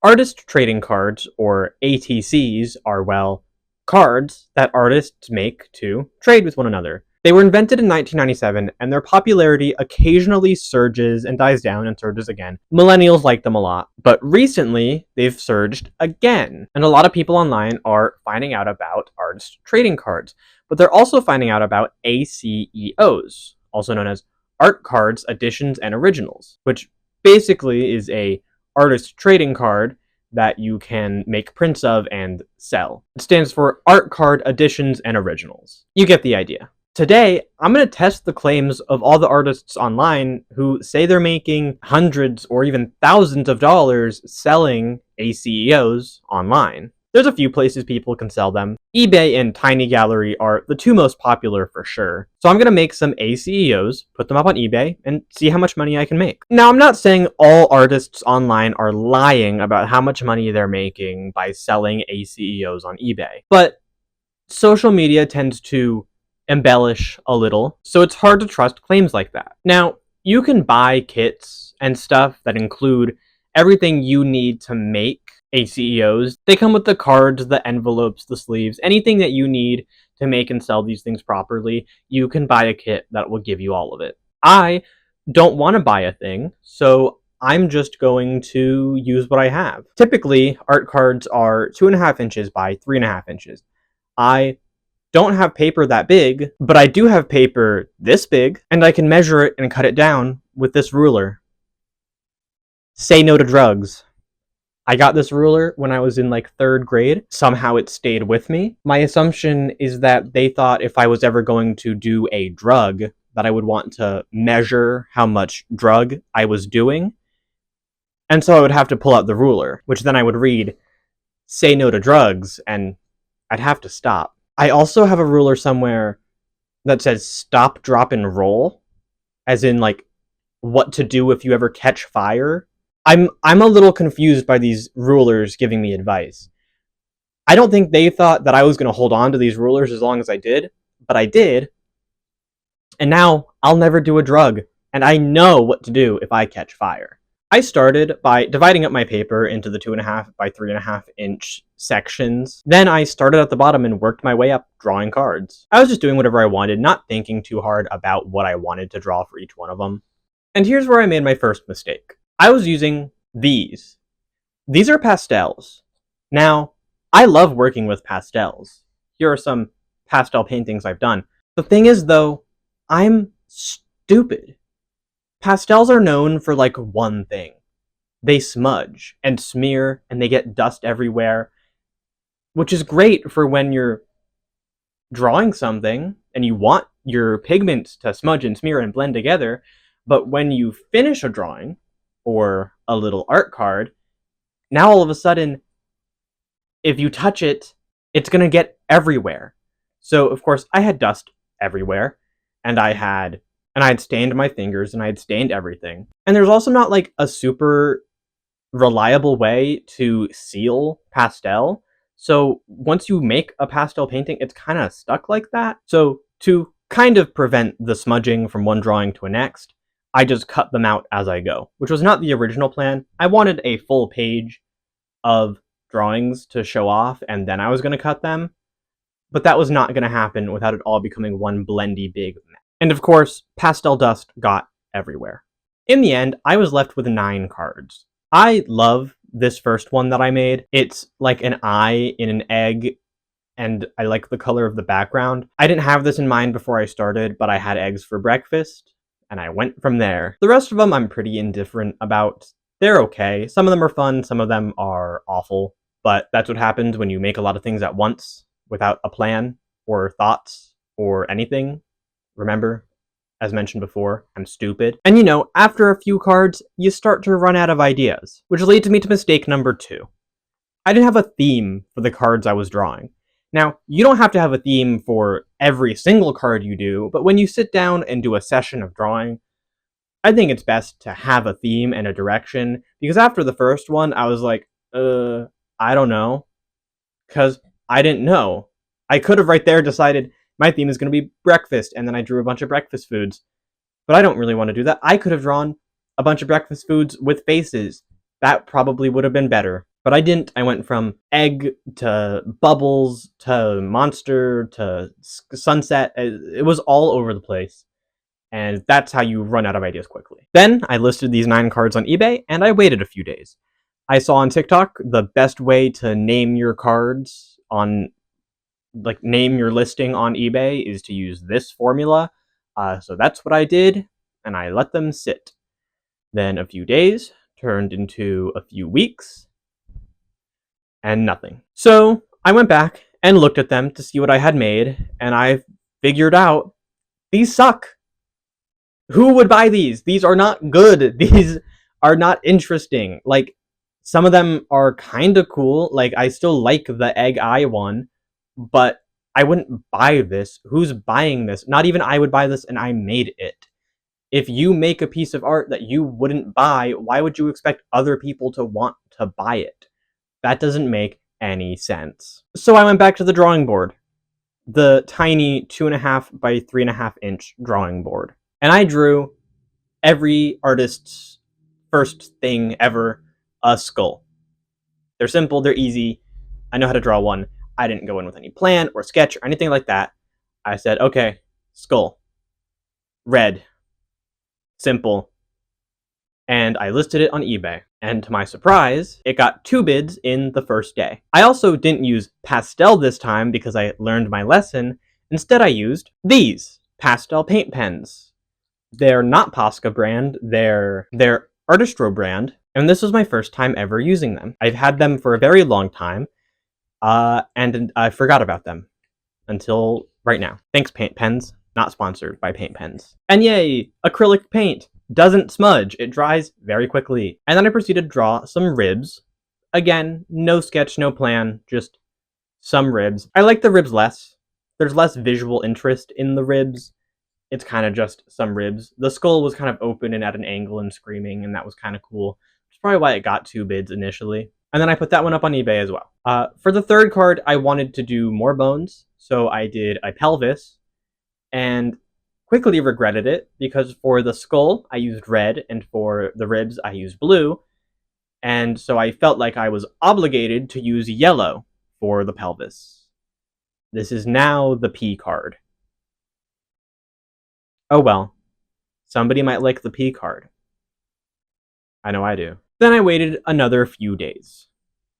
Artist trading cards, or ATCs, are, well, cards that artists make to trade with one another. They were invented in 1997, and their popularity occasionally surges and dies down and surges again. Millennials like them a lot, but recently they've surged again. And a lot of people online are finding out about artist trading cards, but they're also finding out about ACEOs, also known as Art Cards, Editions, and Originals, which basically is a artist trading card that you can make prints of and sell. It stands for Art Card Editions and Originals. You get the idea. Today, I'm going to test the claims of all the artists online who say they're making hundreds or even thousands of dollars selling ACEOs online. There's a few places people can sell them. eBay and tinygallery are the two most popular for sure. So I'm going to make some ACEOs, put them up on eBay, and see how much money I can make. Now, I'm not saying all artists online are lying about how much money they're making by selling ACEOs on eBay, but social media tends to embellish a little, so it's hard to trust claims like that. Now, you can buy kits and stuff that include everything you need to make ACEOs. They come with the cards, the envelopes, the sleeves, anything that you need to make and sell these things properly. You can buy a kit that will give you all of it. I don't want to buy a thing, so I'm just going to use what I have. Typically, art cards are 2.5 inches by 3.5 inches. I don't have paper that big, but I do have paper this big, and I can measure it and cut it down with this ruler. Say no to drugs. I got this ruler when I was in like 3rd grade. Somehow it stayed with me. My assumption is that they thought if I was ever going to do a drug, that I would want to measure how much drug I was doing. And so I would have to pull out the ruler, which then I would read, say no to drugs, and I'd have to stop. I also have a ruler somewhere that says stop, drop, and roll, as in like what to do if you ever catch fire. I'm a little confused by these rulers giving me advice. I don't think they thought that I was going to hold on to these rulers as long as I did, but I did. And now I'll never do a drug, and I know what to do if I catch fire. I started by dividing up my paper into the 2.5 by 3.5 inch sections. Then I started at the bottom and worked my way up drawing cards. I was just doing whatever I wanted, not thinking too hard about what I wanted to draw for each one of them. And here's where I made my first mistake. I was using these. These are pastels. Now, I love working with pastels. Here are some pastel paintings I've done. The thing is, though, I'm stupid. Pastels are known for like one thing. They smudge and smear and they get dust everywhere, which is great for when you're drawing something and you want your pigments to smudge and smear and blend together. But when you finish a drawing or a little art card, now all of a sudden, if you touch it, it's going to get everywhere. So, of course, I had dust everywhere, and I had stained my fingers, and I had stained everything. And there's also not like a super reliable way to seal pastel. So once you make a pastel painting, it's kind of stuck like that. So to kind of prevent the smudging from one drawing to a next, I just cut them out as I go, which was not the original plan. I wanted a full page of drawings to show off, and then I was going to cut them. But that was not going to happen without it all becoming one blendy big mess. And of course, pastel dust got everywhere. In the end, I was left with 9 cards. I love this first one that I made. It's like an eye in an egg, and I like the color of the background. I didn't have this in mind before I started, but I had eggs for breakfast, and I went from there. The rest of them I'm pretty indifferent about. They're okay. Some of them are fun, some of them are awful, but that's what happens when you make a lot of things at once without a plan or thoughts or anything. Remember, as mentioned before, I'm stupid. And after a few cards, you start to run out of ideas, which leads me to mistake number 2. I didn't have a theme for the cards I was drawing. Now, you don't have to have a theme for every single card you do, but when you sit down and do a session of drawing, I think it's best to have a theme and a direction, because after the first one, I was like, I don't know, because I didn't know. I could have right there decided my theme is going to be breakfast, and then I drew a bunch of breakfast foods. But I don't really want to do that. I could have drawn a bunch of breakfast foods with faces. That probably would have been better. But I didn't. I went from egg to bubbles to monster to sunset. It was all over the place. And that's how you run out of ideas quickly. Then I listed these 9 cards on eBay, and I waited a few days. I saw on TikTok the best way to name your cards on, like, name your listing on eBay is to use this formula. So that's what I did, and I let them sit. Then a few days turned into a few weeks, and nothing. So I went back and looked at them to see what I had made, and I figured out these suck. Who would buy these? These are not good. These are not interesting. Like, some of them are kind of cool. Like, I still like the egg eye one, but I wouldn't buy this. Who's buying this? Not even I would buy this, and I made it. If you make a piece of art that you wouldn't buy, why would you expect other people to want to buy it? That doesn't make any sense. So I went back to the drawing board, the tiny 2.5 by 3.5 inch drawing board. And I drew every artist's first thing ever, a skull. They're simple, they're easy. I know how to draw one. I didn't go in with any plan or sketch or anything like that. I said, okay, skull. Red. Simple. And I listed it on eBay. And to my surprise, it got 2 bids in the first day. I also didn't use pastel this time because I learned my lesson. Instead, I used these pastel paint pens. They're not Posca brand, they're Artistro brand, and this was my first time ever using them. I've had them for a very long time, and I forgot about them until right now. Thanks, Paint Pens. Not sponsored by Paint Pens. And yay, acrylic paint. Doesn't smudge, it dries very quickly. And then I proceeded to draw some ribs. Again, no sketch, no plan, just some ribs. I like the ribs less. There's less visual interest in the ribs. It's kind of just some ribs. The skull was kind of open and at an angle and screaming, and that was kind of cool. That's probably why it got 2 bids initially. And then I put that one up on eBay as well. For the third card, I wanted to do more bones, so I did a pelvis, and quickly regretted it, because for the skull, I used red, and for the ribs, I used blue, and so I felt like I was obligated to use yellow for the pelvis. This is now the P card. Oh well, somebody might like the P card. I know I do. Then I waited another few days.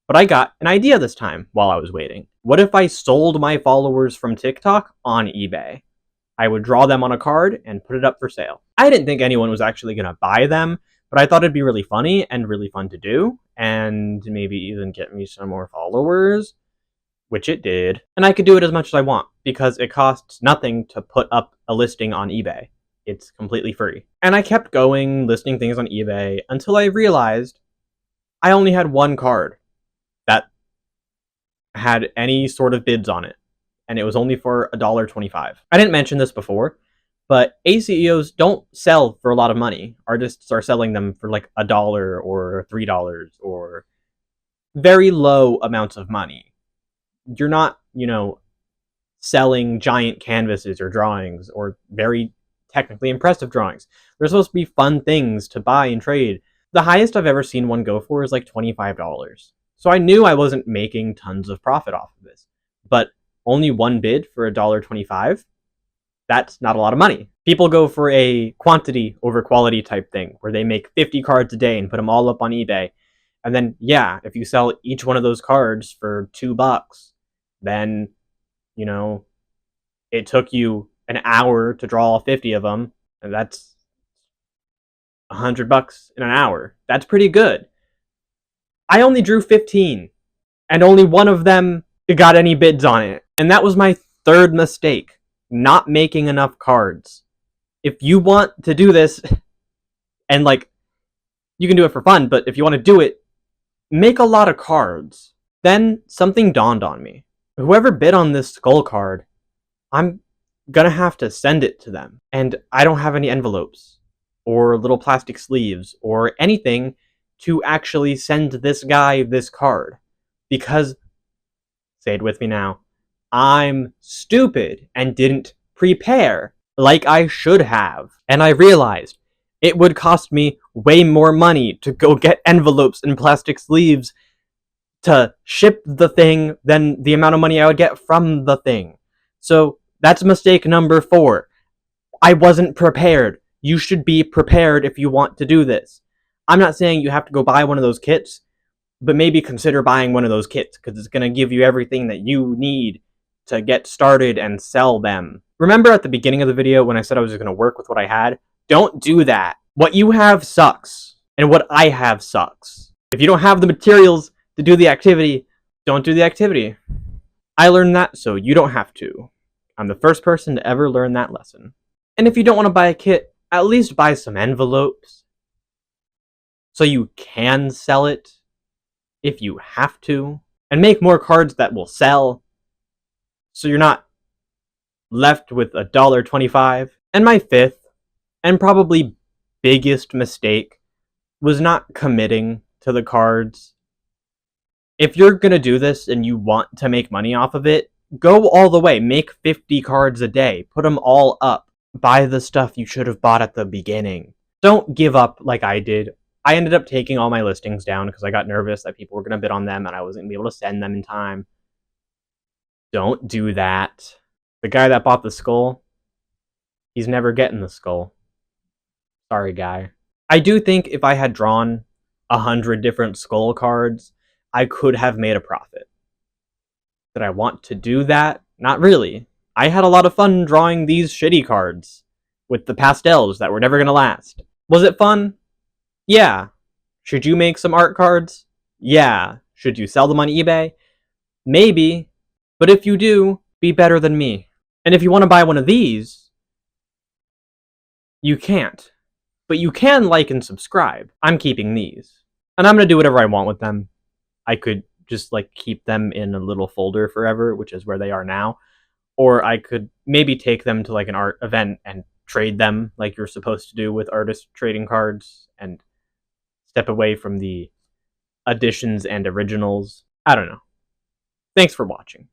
But I got an idea this time while I was waiting. What if I sold my followers from TikTok on eBay? I would draw them on a card and put it up for sale. I didn't think anyone was actually going to buy them, but I thought it'd be really funny and really fun to do, and maybe even get me some more followers, which it did. And I could do it as much as I want, because it costs nothing to put up a listing on eBay. It's completely free. And I kept going, listing things on eBay, until I realized I only had one card that had any sort of bids on it, and it was only for $1.25. I didn't mention this before, but ACEOs don't sell for a lot of money. Artists are selling them for like $1 or $3 or very low amounts of money. You're not, selling giant canvases or drawings or very technically impressive drawings. They're supposed to be fun things to buy and trade. The highest I've ever seen one go for is like $25. So I knew I wasn't making tons of profit off of this. But only one bid for $1.25? That's not a lot of money. People go for a quantity over quality type thing, where they make 50 cards a day and put them all up on eBay. And then, yeah, if you sell each one of those cards for $2, then, it took you an hour to draw all 50 of them, and that's $100 in an hour. That's pretty good. I only drew 15, and only one of them got any bids on it. And that was my third mistake, not making enough cards. If you want to do this, and you can do it for fun, but if you want to do it, make a lot of cards. Then something dawned on me. Whoever bid on this skull card, I'm gonna have to send it to them. And I don't have any envelopes, or little plastic sleeves, or anything to actually send this guy this card. Because, say it with me now, I'm stupid and didn't prepare like I should have. And I realized it would cost me way more money to go get envelopes and plastic sleeves to ship the thing than the amount of money I would get from the thing. So that's mistake number 4. I wasn't prepared. You should be prepared if you want to do this. I'm not saying you have to go buy one of those kits, but maybe consider buying one of those kits because it's going to give you everything that you need to get started and sell them. Remember at the beginning of the video when I said I was going to work with what I had? Don't do that. What you have sucks, and what I have sucks. If you don't have the materials to do the activity, don't do the activity. I learned that, so you don't have to. I'm the first person to ever learn that lesson. And if you don't want to buy a kit, at least buy some envelopes so you can sell it if you have to, and make more cards that will sell so you're not left with $1.25. And my 5th and probably biggest mistake was not committing to the cards. If you're gonna do this and you want to make money off of it, go all the way. Make 50 cards a day. Put them all up. Buy the stuff you should have bought at the beginning. Don't give up like I did. I ended up taking all my listings down because I got nervous that people were going to bid on them and I wasn't going to be able to send them in time. Don't do that. The guy that bought the skull, he's never getting the skull. Sorry, guy. I do think if I had drawn 100 different skull cards, I could have made a profit. Did I want to do that? Not really. I had a lot of fun drawing these shitty cards with the pastels that were never going to last. Was it fun? Yeah. Should you make some art cards? Yeah. Should you sell them on eBay? Maybe. But if you do, be better than me. And if you want to buy one of these, you can't. But you can like and subscribe. I'm keeping these. And I'm going to do whatever I want with them. I could just keep them in a little folder forever, which is where they are now. Or I could maybe take them to an art event and trade them like you're supposed to do with artist trading cards and step away from the additions and originals. I don't know. Thanks for watching.